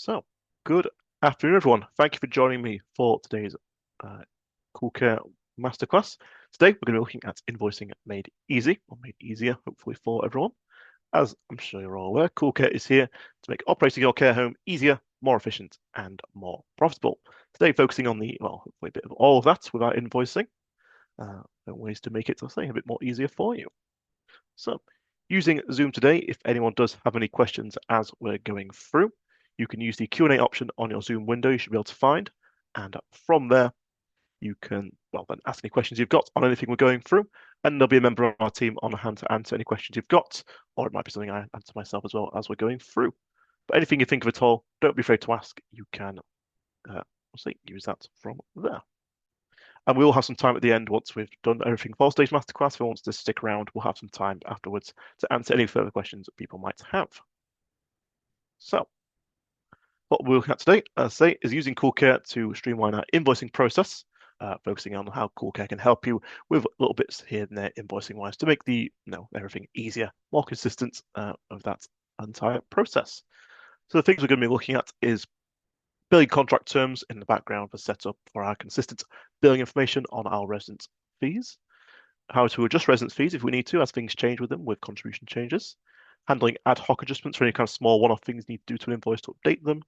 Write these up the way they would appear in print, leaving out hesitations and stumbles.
So, good afternoon, everyone. Thank you for joining me for today's uh, CoolCare Masterclass. Today, we're going to be looking at invoicing made easy, or made easier, hopefully, for everyone. As I'm sure you're all aware, CoolCare is here to make operating your care home easier, more efficient, and more profitable. Today, focusing on well, hopefully a bit of all of that without invoicing, ways to make it, I'll say, a bit more easier for you. So, using Zoom today, if anyone does have any questions as we're going through, you can use the Q&A option on your Zoom window you should be able to find. And from there, you can, well, then ask any questions you've got on anything we're going through. And there'll be a member of our team on hand to answer any questions you've got, or it might be something I answer myself as well as we're going through. But anything you think of at all, don't be afraid to ask. You can, use that from there. And we will have some time at the end once we've done everything for Stage Masterclass. If anyone wants to stick around, we'll have some time afterwards to answer any further questions that people might have. So, what we're looking at today, as I say, is using CoolCare to streamline our invoicing process, focusing on how CoolCare can help you with little bits here and there invoicing-wise to make everything easier, more consistent of that entire process. So the things we're going to be looking at is billing contract terms in the background for setup for our consistent billing information on our resident fees, how to adjust resident fees if we need to as things change with them with contribution changes, handling ad hoc adjustments for any kind of small one-off things you need to do to an invoice to update them,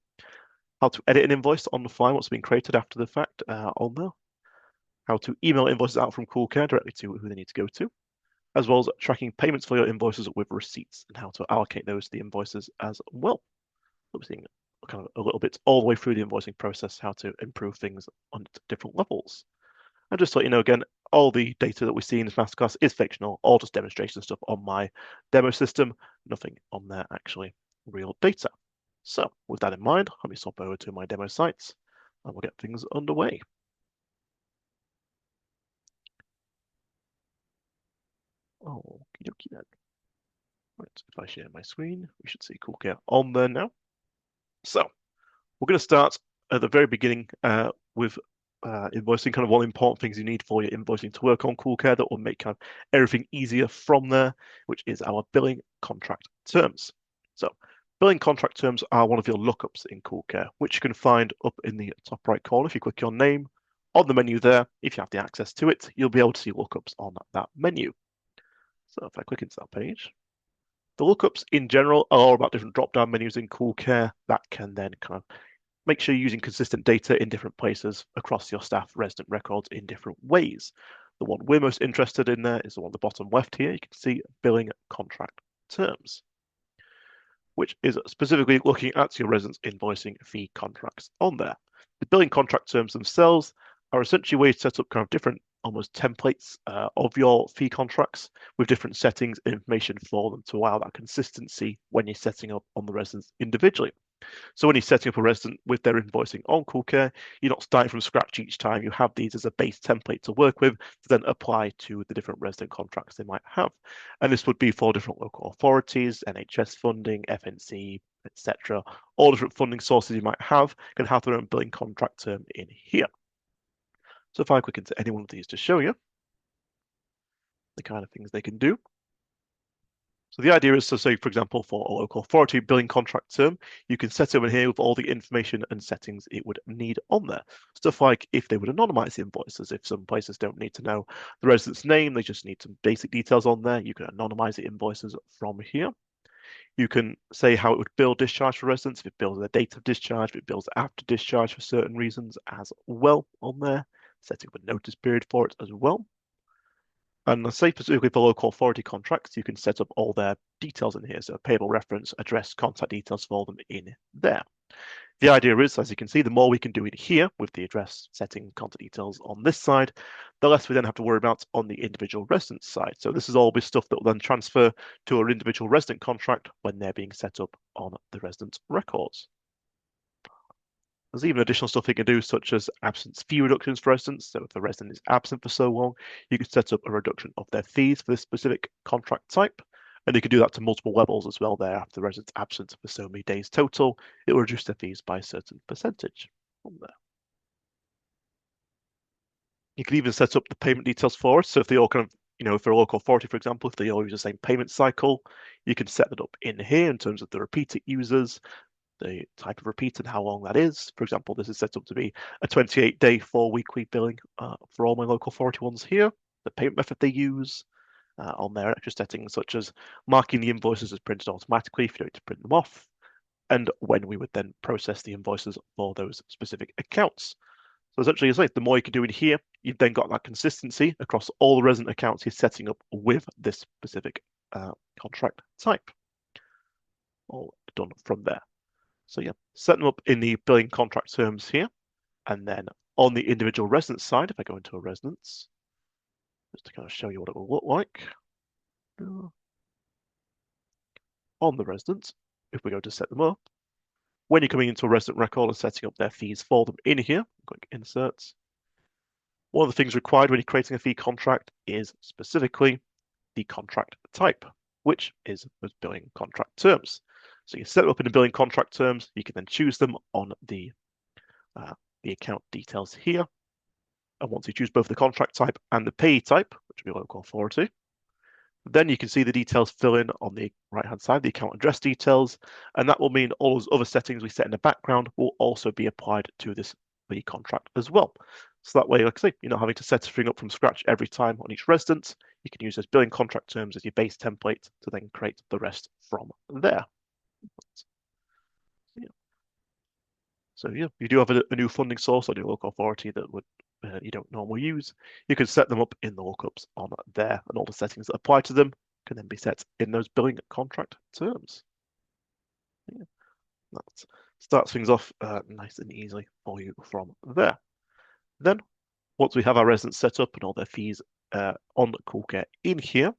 how to edit an invoice on the fly once it's been created after the fact on there, how to email invoices out from CoolCare directly to who they need to go to, as well as tracking payments for your invoices with receipts and how to allocate those to the invoices as well. We're seeing kind of a little bit all the way through the invoicing process, how to improve things on different levels. And just to let you know again, all the data that we see in this masterclass is fictional, all just demonstration stuff on my demo system, nothing on there actually real data. So with that in mind, let me swap over to my demo sites and we'll get things underway. Okie dokie then. Right, if I share my screen, we should see CoolCare on there now. So we're going to start at the very beginning with invoicing, kind of one important things you need for your invoicing to work on CoolCare that will make kind of everything easier from there, which is our billing contract terms. So billing contract terms are one of your lookups in CoolCare, which you can find up in the top right corner. If you click your name on the menu there, if you have the access to it, you'll be able to see lookups on that menu. So if I click into that page, the lookups in general are all about different drop-down menus in CoolCare that can then kind of make sure you're using consistent data in different places across your staff resident records in different ways. The one we're most interested in there is the one at the bottom left here. You can see billing contract terms, which is specifically looking at your residents invoicing fee contracts on there. The billing contract terms themselves are essentially ways to set up kind of different almost templates of your fee contracts with different settings and information for them to allow that consistency when you're setting up on the residents individually. So when you're setting up a resident with their invoicing on CoolCare, you're not starting from scratch each time. You have these as a base template to work with to then apply to the different resident contracts they might have. And this would be for different local authorities, NHS funding, FNC, etc. All different funding sources you might have can have their own billing contract term in here. So if I click into any one of these to show you the kind of things they can do. So the idea is to say, for example, for a local authority billing contract term, you can set over here with all the information and settings it would need on there. Stuff like if they would anonymize invoices, if some places don't need to know the resident's name, they just need some basic details on there, you can anonymize the invoices from here. You can say how it would bill discharge for residents, if it bills the date of discharge, if it bills after discharge for certain reasons as well on there, setting up a notice period for it as well. And let's say specifically for local authority contracts, you can set up all their details in here. So payable reference, address, contact details for them in there. The idea is, as you can see, the more we can do in here with the address setting contact details on this side, the less we then have to worry about on the individual resident side. So this is all this stuff that will then transfer to our individual resident contract when they're being set up on the resident records. There's even additional stuff you can do, such as absence fee reductions for residents. So if a resident is absent for so long, you can set up a reduction of their fees for this specific contract type. And you can do that to multiple levels as well there. After the resident's absent for so many days total, it will reduce their fees by a certain percentage from there. You can even set up the payment details for us. So if they all kind of, if they're a local authority, for example, if they all use the same payment cycle, you can set that up in here in terms of the repeated users, the type of repeat and how long that is. For example, this is set up to be a 28-day for weekly billing for all my local authority ones here, the payment method they use, on their extra settings, such as marking the invoices as printed automatically if you don't need to print them off, and when we would then process the invoices for those specific accounts. So essentially, it's like the more you can do in here, you've then got that consistency across all the resident accounts you're setting up with this specific contract type. All done from there. So yeah, set them up in the billing contract terms here, and then on the individual residence side, if I go into a residence, just to kind of show you what it will look like. On the residence, if we go to set them up, when you're coming into a resident record and setting up their fees for them in here, click inserts. One of the things required when you're creating a fee contract is specifically the contract type, which is those billing contract terms. So you set it up in the billing contract terms, you can then choose them on the account details here. And once you choose both the contract type and the payee type, which will be local authority, then you can see the details fill in on the right-hand side, the account address details, and that will mean all those other settings we set in the background will also be applied to this fee contract as well. So that way, like I say, you're not having to set everything up from scratch every time on each residence. You can use those billing contract terms as your base template to then create the rest from there. So yeah, you do have a new funding source on your local authority that would you don't normally use. You can set them up in the lookups on there, and all the settings that apply to them can then be set in those billing contract terms. Yeah. That starts things off nice and easily for you from there. Then, once we have our residents set up and all their fees on CoolCare in here,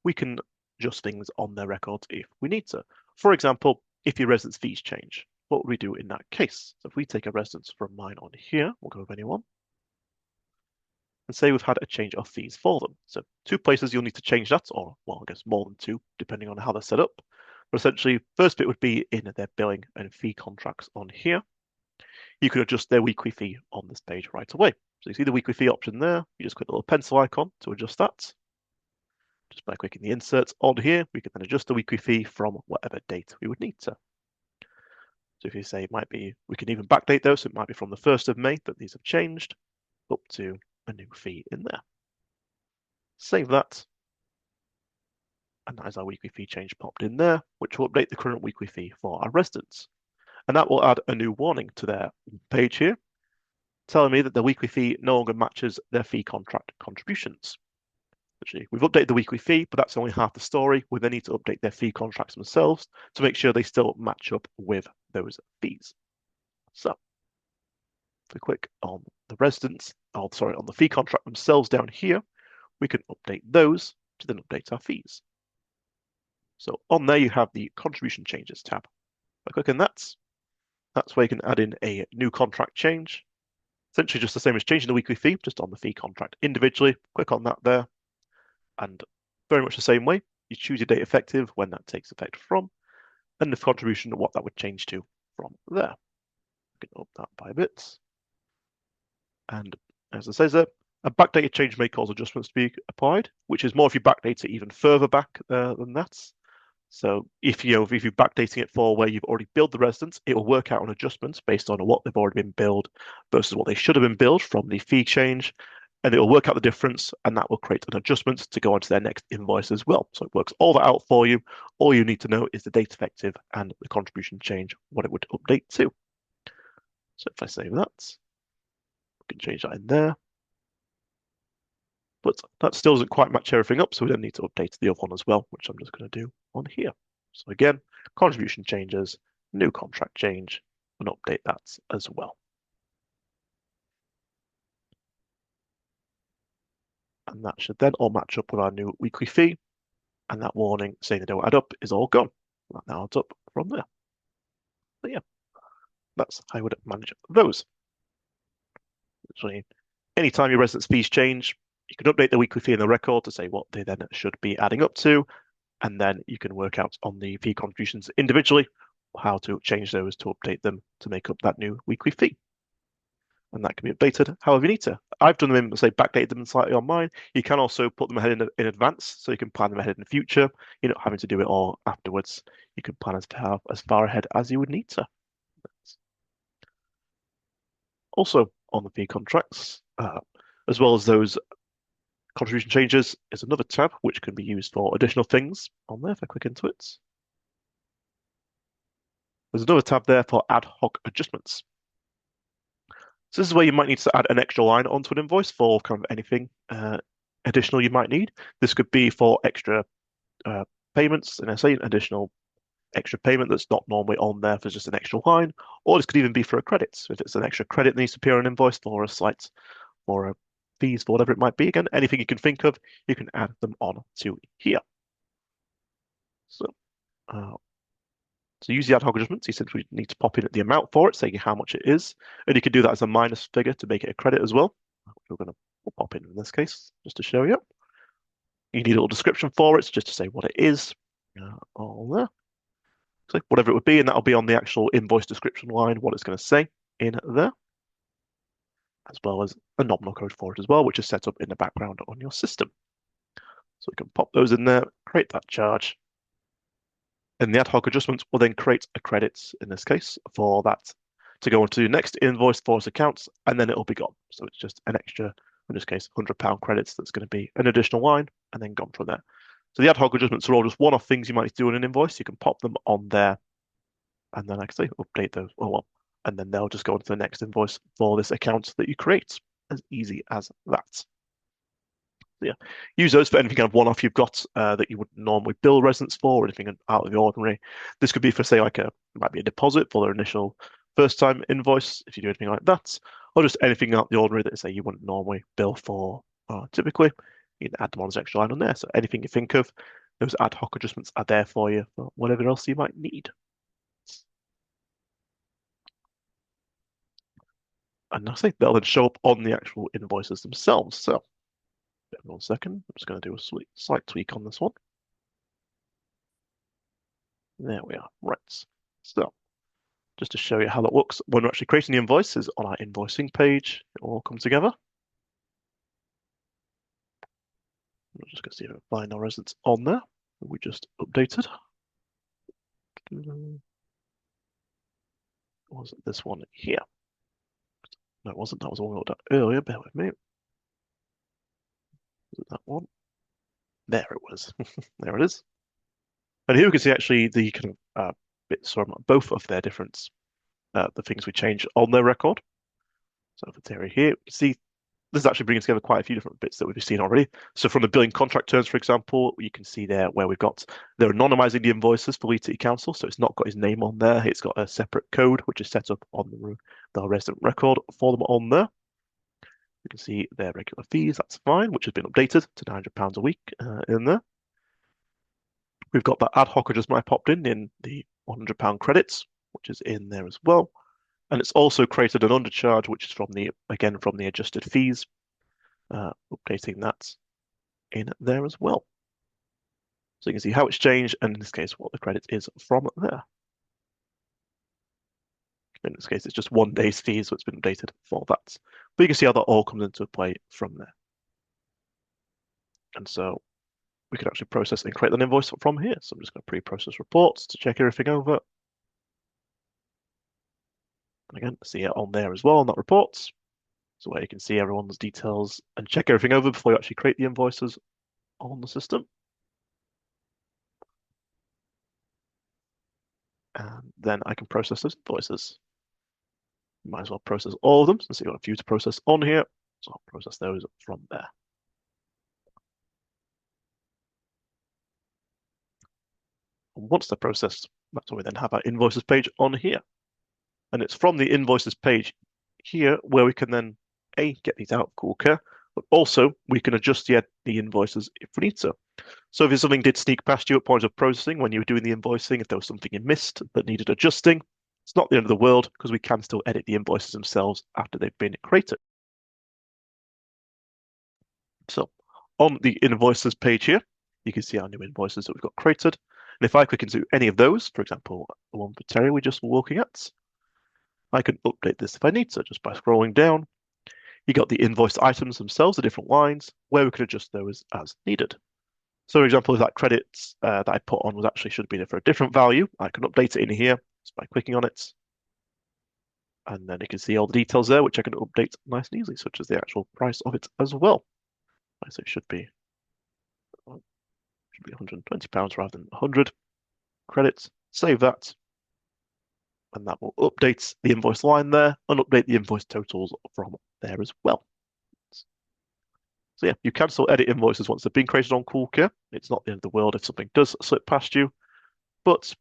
we can adjust things on their records if we need to. For example, if your residents' fees change, what would we do in that case? So if we take a residence from mine on here, we'll go with anyone, and say we've had a change of fees for them. So 2 places you'll need to change that, or well, I guess more than 2, depending on how they're set up. But essentially, first bit would be in their billing and fee contracts on here. You can adjust their weekly fee on this page right away. So you see the weekly fee option there. You just click the little pencil icon to adjust that. Just by clicking the inserts on here, we can then adjust the weekly fee from whatever date we would need to. So if you say it might be, we can even backdate those, so it might be from the 1st of May that these have changed up to a new fee in there. Save that. And that is our weekly fee change popped in there, which will update the current weekly fee for our residents. And that will add a new warning to their page here, telling me that the weekly fee no longer matches their fee contract contributions. Actually, we've updated the weekly fee, but that's only half the story. We then need to update their fee contracts themselves to make sure they still match up with those fees. So if we click on the residents, on the fee contract themselves down here, we can update those to then update our fees. So on there, you have the contribution changes tab. By clicking that's where you can add in a new contract change. Essentially just the same as changing the weekly fee, just on the fee contract individually. Click on that there. And very much the same way, you choose your date effective, when that takes effect from, and the contribution, what that would change to from there. We can up that by bits. And as it says there, a backdated change may cause adjustments to be applied, which is more if you backdate it even further back than that. So if you're backdating it for where you've already billed the residents, it will work out on adjustments based on what they've already been billed versus what they should have been billed from the fee change. And it will work out the difference, and that will create an adjustment to go onto their next invoice as well. So it works all that out for you. All you need to know is the date effective and the contribution change, what it would update to. So if I save that, we can change that in there. But that still doesn't quite match everything up, so we then need to update the other one as well, which I'm just going to do on here. So again, contribution changes, new contract change, and update that as well. And that should then all match up with our new weekly fee. And that warning saying they don't add up is all gone. That now adds up from there. But yeah, that's how I would manage those. Literally, anytime your residence fees change, you can update the weekly fee in the record to say what they then should be adding up to. And then you can work out on the fee contributions individually how to change those to update them to make up that new weekly fee. And that can be updated however you need to. I've done them in, say, backdated them slightly on mine. You can also put them ahead in advance, so you can plan them ahead in the future. You're not having to do it all afterwards. You can plan as far ahead as you would need to. Also on the fee contracts, as well as those contribution changes, is another tab which can be used for additional things on there. If I click into it, there's another tab there for ad hoc adjustments. So this is where you might need to add an extra line onto an invoice for kind of anything additional you might need. This could be for extra payments, and I say an additional extra payment that's not normally on there for just an extra line, or this could even be for a credit. So if it's an extra credit that needs to appear on an invoice for a slight or a fees for whatever it might be, again, anything you can think of, you can add them on to here. So, uh, to use the ad hoc adjustments, you simply need to pop in the amount for it, saying how much it is, and you can do that as a minus figure to make it a credit as well. We're going to pop in this case just to show you. You need a little description for it, so just to say what it is, all there. So whatever it would be, and that'll be on the actual invoice description line, what it's going to say in there, as well as a nominal code for it as well, which is set up in the background on your system. So we can pop those in there, create that charge, and the ad hoc adjustment will then create a credit, in this case, for that to go into the next invoice for its accounts, and then it'll be gone. So it's just an extra, in this case, £100 credits that's going to be an additional line, and then gone from there. So the ad hoc adjustments are all just one-off things you might need to do on an invoice. You can pop them on there, and then, like I say, update those. Oh, well, and then they'll just go into the next invoice for this account that you create. As easy as that. So yeah, use those for anything kind of one-off you've got that you would normally bill residents for, or anything out of the ordinary. This could be for, say, like it might be a deposit for their initial first-time invoice, if you do anything like that, or just anything out of the ordinary that, say, you wouldn't normally bill for typically. You can add them on as extra line on there. So anything you think of, those ad hoc adjustments are there for you for whatever else you might need. And I think they'll then show up on the actual invoices themselves. So, 1 second, I'm just going to do a slight tweak on this one. There we are. Right. So, just to show you how that looks when we're actually creating the invoices on our invoicing page, it will all come together. I'm just going to see if I can find our residents on there. We just updated. Was it this one here? No, it wasn't. That was the one we looked at earlier. Bear with me. Was it that one? There it was. There it is. And here we can see actually the kind of bits from both of their different the things we change on their record. So for Terry here, you can see this is actually bringing together quite a few different bits that we've seen already. So from the billing contract terms, for example, you can see there where they're anonymizing the invoices for Leeds City Council. So it's not got his name on there. It's got a separate code, which is set up on the resident record for them on there. You can see their regular fees, that's fine, which has been updated to £900 a week in there. We've got that ad hoc adjustment I popped in the £100 credits, which is in there as well. And it's also created an undercharge, which is from the adjusted fees, updating that in there as well. So you can see how it's changed, and in this case, what the credit is from there. In this case, it's just 1 day's fees, so it's been updated for that. But you can see how that all comes into play from there. And so we can actually process and create an invoice from here. So I'm just going to pre-process reports to check everything over. And again, see it on there as well, on that reports. So where you can see everyone's details and check everything over before you actually create the invoices on the system. And then I can process those invoices. Might as well process all of them since you've got a few to process on here. So I'll process those from there. And once they're processed, that's when we then have our invoices page on here. And it's from the invoices page here where we can then get these out of CoolCare, but also we can adjust the invoices if we need to. So if something did sneak past you at point of processing when you were doing the invoicing, if there was something you missed that needed adjusting, it's not the end of the world because we can still edit the invoices themselves after they've been created. So on the invoices page here, you can see our new invoices that we've got created. And if I click into any of those, for example, the one for Terry we just were looking at, I can update this if I need to, just by scrolling down. You got the invoice items themselves, the different lines, where we can adjust those as needed. So for example, if that credit that I put on was actually should be there for a different value, I can update it in here just by clicking on it. And then you can see all the details there, which I can update nice and easily, such as the actual price of it as well. So it should be £120 rather than 100 credits. Save that, and that will update the invoice line there and update the invoice totals from there as well. So yeah, you can still edit invoices once they've been created on CoolCare. It's not the end of the world if something does slip past you, but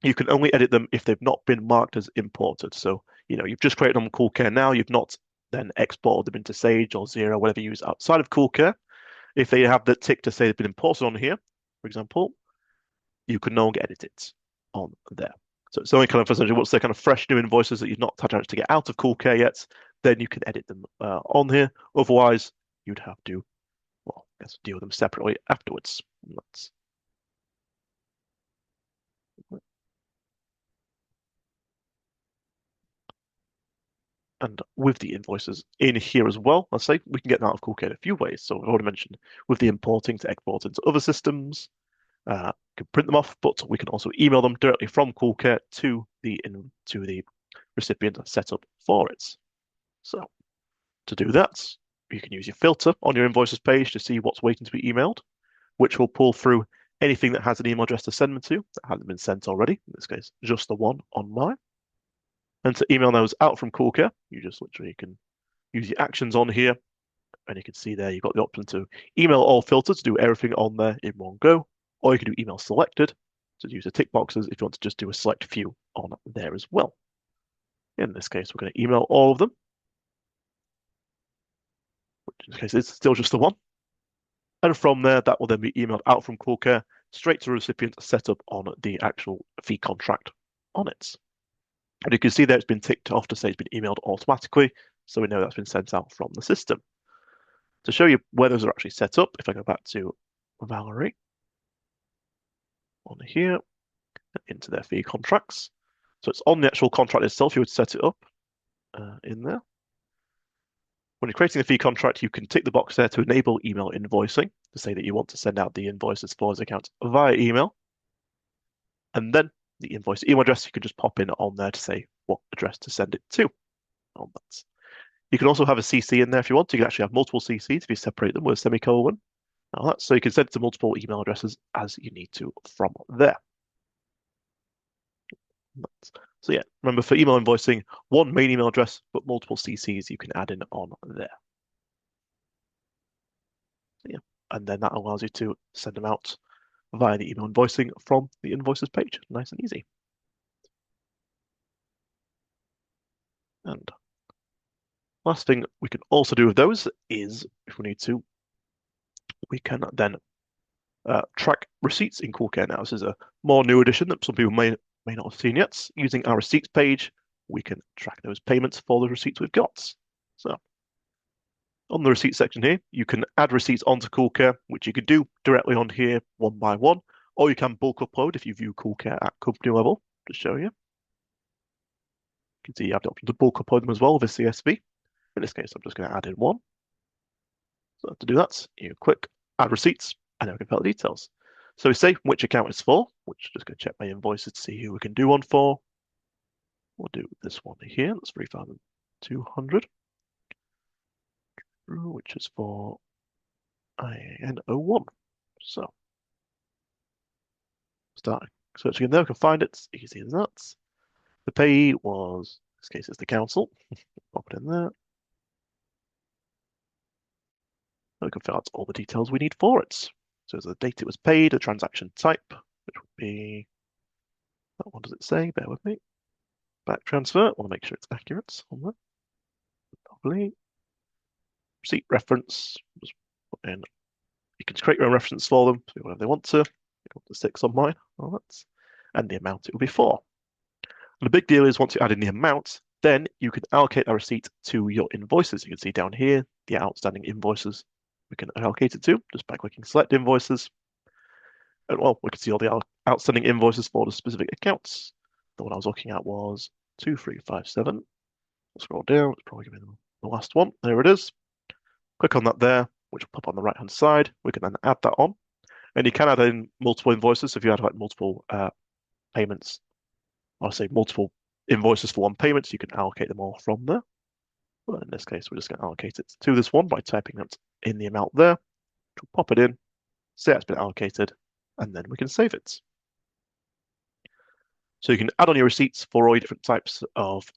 you can only edit them if they've not been marked as imported. So, you've just created them on CoolCare now, you've not then exported them into Sage or Zero, whatever you use outside of CoolCare. If they have the tick to say they've been imported on here, for example, you can no longer edit it on there. So it's only kind of essentially once they're kind of fresh new invoices that you've not had a chance to get out of CoolCare yet, then you can edit them on here. Otherwise, you'd have to, well, I guess deal with them separately afterwards. And with the invoices in here as well, let's say we can get them out of CoolCare in a few ways. So I've already mentioned with the importing to export into other systems, can print them off, but we can also email them directly from CoolCare to the recipient set up for it. So to do that, you can use your filter on your invoices page to see what's waiting to be emailed, which will pull through anything that has an email address to send them to that hasn't been sent already. In this case, just the one on mine. And to email those out from CoolCare, you just literally can use your actions on here, and you can see there you've got the option to email all filters to do everything on there in one go, or you can do email selected to use the tick boxes if you want to just do a select few on there as well. In this case, we're going to email all of them, which in this case is still just the one. And from there, that will then be emailed out from CoolCare straight to the recipient set up on the actual fee contract on it. And you can see there it's been ticked off to say it's been emailed automatically, so we know that's been sent out from the system. To show you where those are actually set up, if I go back to Valerie on here, into their fee contracts. So it's on the actual contract itself, you would set it up in there. When you're creating a fee contract, you can tick the box there to enable email invoicing, to say that you want to send out the invoices for his account via email. And then the invoice email address, you can just pop in on there to say what address to send it to on that. You can also have a CC in there if you want. You can actually have multiple CCs if you separate them with a semicolon. So you can send it to multiple email addresses as you need to from there. So yeah, remember for email invoicing, one main email address, but multiple CCs you can add in on there. So yeah, and then that allows you to send them out via the email invoicing from the invoices page. Nice and easy. And last thing we can also do with those is, if we need to, we can then track receipts in CoolCare now. This is a more new addition that some people may not have seen yet. Using our receipts page, we can track those payments for the receipts we've got. So on the receipt section here, you can add receipts onto CoolCare, which you can do directly on here one by one, or you can bulk upload if you view CoolCare at company level, to show you. You can see you have the option to bulk upload them as well with a CSV. In this case, I'm just going to add in one. So to do that, you click add receipts, and then we can fill the details. So we say which account it's for, which is just going to check my invoices to see who we can do one for. We'll do this one here, that's 3,200, which is for IAN01. So start searching in there, we can find it. You can see that. The payee was, in this case, it's the council. Pop it in there. And we can fill out all the details we need for it. So there's the date it was paid, the transaction type, which would be, what does it say? Bear with me. Back transfer. I want to make sure it's accurate on that. Probably. Receipt reference. Just put in. You can create your own reference for them, so whatever they want to. I got the 6 on mine. All that. And the amount it will be for. And the big deal is once you add in the amount, then you can allocate that receipt to your invoices. You can see down here the outstanding invoices we can allocate it to just by clicking select invoices. And well, we can see all the outstanding invoices for the specific accounts. The one I was looking at was 2357. I'll scroll down, it's probably going to be the last one. There it is. Click on that there, which will pop on the right-hand side. We can then add that on. And you can add in multiple invoices. So if you had like multiple payments, I'll say multiple invoices for one payment, so you can allocate them all from there. Well, in this case, we're just going to allocate it to this one by typing that in the amount there. We'll pop it in, say it's been allocated, and then we can save it. So you can add on your receipts for all your different types of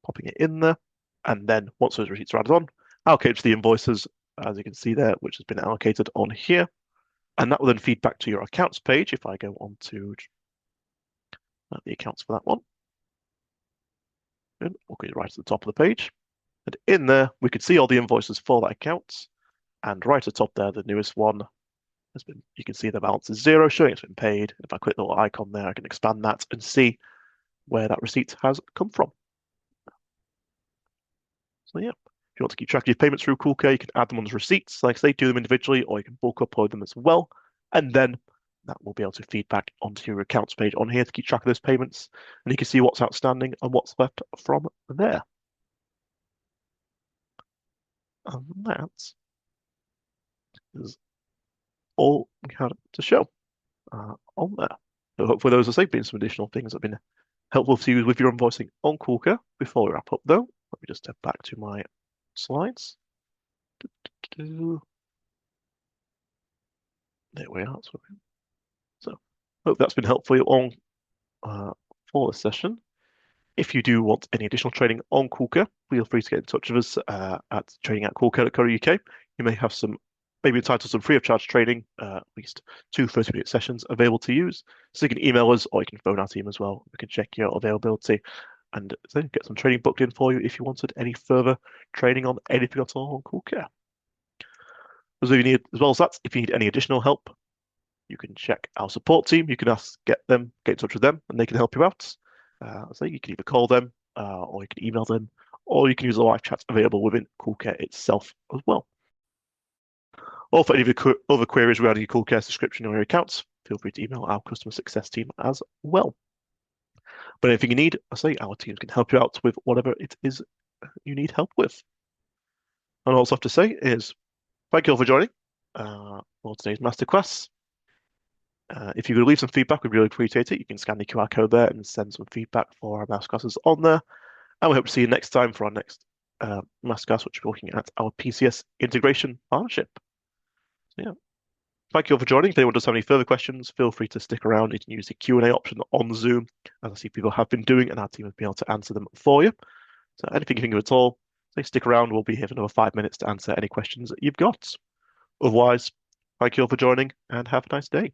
popping it in there. And then once those receipts are added on, allocate to the invoices, as you can see there, which has been allocated on here. And that will then feed back to your accounts page if I go on to the accounts for that one. And we'll go right at the top of the page. And in there, we can see all the invoices for that account. And right at the top there, the newest one has been, you can see the balance is 0, showing it's been paid. If I click the little icon there, I can expand that and see where that receipt has come from. So yeah, if you want to keep track of your payments through CoolCare, you can add them on as receipts, like I say, do them individually, or you can bulk upload them as well. And then that will be able to feed back onto your accounts page on here to keep track of those payments. And you can see what's outstanding and what's left from there. And that is all we had to show on there. So hopefully those, have been some additional things that have been helpful to you with your invoicing on CoolCare. Before we wrap up though, let me just step back to my slides. There we are. So hope that's been helpful on for this session. If you do want any additional training on CoolCare, feel free to get in touch with us at training@coolcare.co.uk. You may have maybe entitled some free of charge training, at least 2 30-minute sessions available to use. So you can email us or you can phone our team as well. We can check your availability and then get some training booked in for you if you wanted any further training on anything at all on CoolCare. As well as that, if you need any additional help, you can check our support team. You can get in touch with them, and they can help you out. So you can either call them, or you can email them, or you can use the live chat available within CoolCare itself as well. Or for any of your other queries regarding your CoolCare subscription or your accounts, feel free to email our customer success team as well. But anything you need, our teams can help you out with whatever it is you need help with. And all I have to say is thank you all for joining for today's masterclass. If you could leave some feedback, we'd really appreciate it. You can scan the QR code there and send some feedback for our masterclasses on there. And we hope to see you next time for our next masterclass, which we're looking at our PCS integration partnership. So, yeah. Thank you all for joining. If anyone does have any further questions, feel free to stick around. You can use the Q&A option on Zoom, as I see people have been doing, and our team will be able to answer them for you. So anything you think of at all, stick around. We'll be here for another 5 minutes to answer any questions that you've got. Otherwise, thank you all for joining and have a nice day.